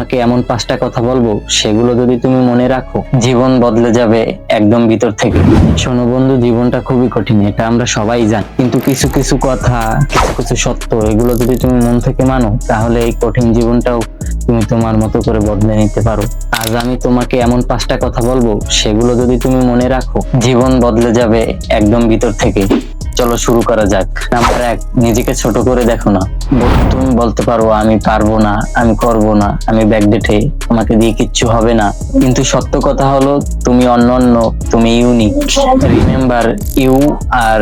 তোমাকে এমন 5টা কথা বলবো, সেগুলো যদি তুমি মনে রাখো, জীবন বদলে যাবে একদম ভিতর থেকে। শোনো বন্ধু, জীবনটা খুবই কঠিন, এটা আমরা সবাই জানি, কিন্তু কিছু কিছু কথা, কিছু কিছু সত্য, এগুলো যদি তুমি মন থেকে মানো, তাহলে এই কঠিন জীবনটাও তুমি তোমার মতো করে বদলে নিতে পারো। আজ আমি তোমাকে এমন 5টা কথা বলবো, সেগুলো যদি তুমি মনে রাখো, জীবন বদলে যাবে একদম ভিতর থেকে। চলো শুরু করা যাক। নাম্বার 1, নিজেকে ছোট করে দেখো না। তুমি বলতে পারো আমি পারবো না, আমি করব না, আমি ব্যাকডেটে, তোমাকে দিয়ে কিচ্ছু হবে না, কিন্তু সত্য কথা হলো তুমি অনন্য, তুমি unique. Remember, you are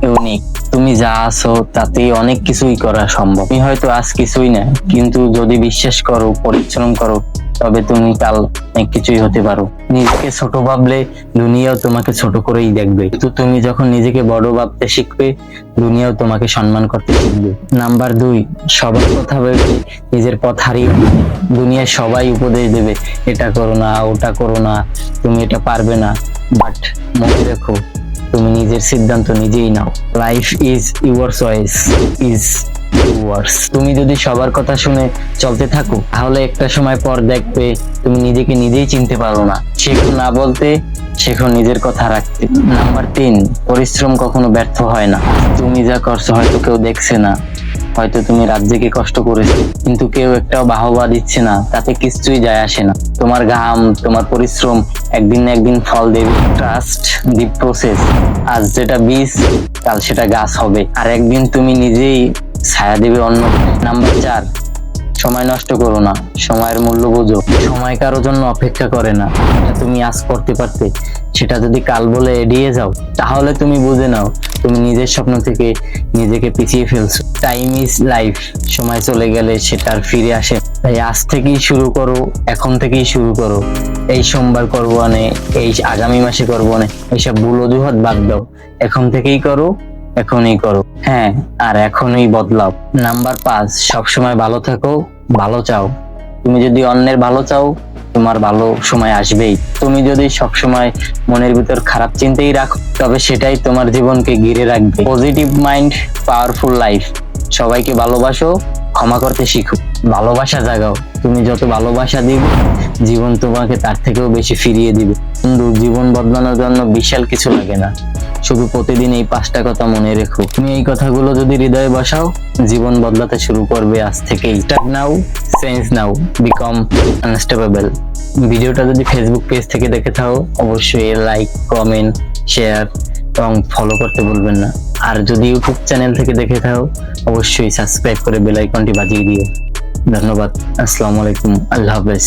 unique. তুমি যা আছো তাতেই অনেক কিছুই করা সম্ভব। তুমি হয়তো আজ কিছুই না, কিন্তু যদি বিশ্বাস করো, পরিশ্রম করো, তবে তুমি কাল অনেক কিছুই হতে পারো। নিজেকে ছোট ভাবলে দুনিয়াও তোমাকে ছোট করেই দেখবে, কিন্তু তুমি যখন নিজেকে বড় ভাবতে শিখবে, দুনিয়াও তোমাকে সম্মান করতে শিখবে। নাম্বার 2, সবার কথা ভেবে নিজের পথ হারিয়ে। দুনিয়ায় সবাই উপদেশ দেবে, এটা করো না, ওটা করো না, তুমি এটা পারবে না, বাট মনে রেখো, তুমি নিজের সিদ্ধান্ত নিজেই নাও। Life is your choice, is yours. তুমি যদি সবার কথা শুনে চলতে থাকো, তাহলে একটা সময় পর দেখবে তুমি নিজেকে নিজেই চিনতে পারো না। শেখো না বলতে, শেখো নিজের কথা রাখতে। নাম্বার 3, পরিশ্রম কখনো ব্যর্থ হয় না। তুমি যা করছো হয়তো কেউ দেখছে না, হয়তো তুমি রাত জেগে কষ্ট করেছো, কিন্তু কেউ একটাও বাহবা দিচ্ছে না, তাতে কিছুই যায় আসে না। তোমার ঘাম, তোমার পরিশ্রম একদিন না একদিন ফল দেবে। Trust the process. আজ যেটা বীজ, কাল সেটা গাছ হবে, আর একদিন তুমি নিজেই ছায়া দেবে অন্য। নাম্বার 4, সময় নষ্ট করো না, সময়ের মূল্য বোঝো। সময় কারোর জন্য অপেক্ষা করে না। তুমি আজ করতে পারতে, সেটা যদি কাল বলে এড়িয়ে যাও, তাহলে তুমি বুঝে নাও তুমি নিজের স্বপ্ন থেকে নিজেকে পিছিয়ে ফেলছো। Time is life. সময় চলে গেলে সেটা আর ফিরে আসে। তাই আজ থেকেই শুরু করো, এখন থেকেই শুরু করো। এই সোমবার করবো না, এই আগামী মাসে করবো না, এইসব ভুল অজুহাত বাদ দাও। এখন থেকেই করো, এখনই করো, হ্যাঁ, আর এখনই বদলাও। নাম্বার 5, সবসময় ভালো থাকো, ভালো চাও। তুমি যদি অন্যের ভালো চাও, তোমার ভালো সময় আসবেই। তুমি যদি সবসময় মনের ভিতর খারাপ চিন্তাই রাখো, তবে সেটাই তোমার জীবনকে ঘিরে রাখবে। Positive mind, powerful life. সবাইকে ভালোবাসো, ক্ষমা করতে শিখো, ভালোবাসা জাগাও। তুমি যত ভালোবাসা দিবে, জীবন তোমাকে তার থেকেও বেশি ফিরিয়ে দিবে। বন্ধু, জীবন বদলানোর জন্য বিশাল কিছু লাগে না, শুধু প্রতিদিন এই 5টা কথা মনে রেখো। তুমি এই কথাগুলো যদি হৃদয়ে বসাও, জীবন বদলাতে শুরু করবে আজ থেকেই। স্টার্ট নাও, চেঞ্জ নাও, বিকাম আনস্টপেবল। ভিডিওটা যদি ফেসবুক পেজ থেকে দেখে থাকো, অবশ্যই লাইক, কমেন্ট, শেয়ার এবং ফলো করতে ভুলবেন না। আর যদি ইউটিউব চ্যানেল থেকে দেখে থাকো, অবশ্যই সাবস্ক্রাইব করে বেল আইকনটি বাজিয়ে দিও। ধন্যবাদ। আসসালামু আলাইকুম। আল্লাহ হাফেজ।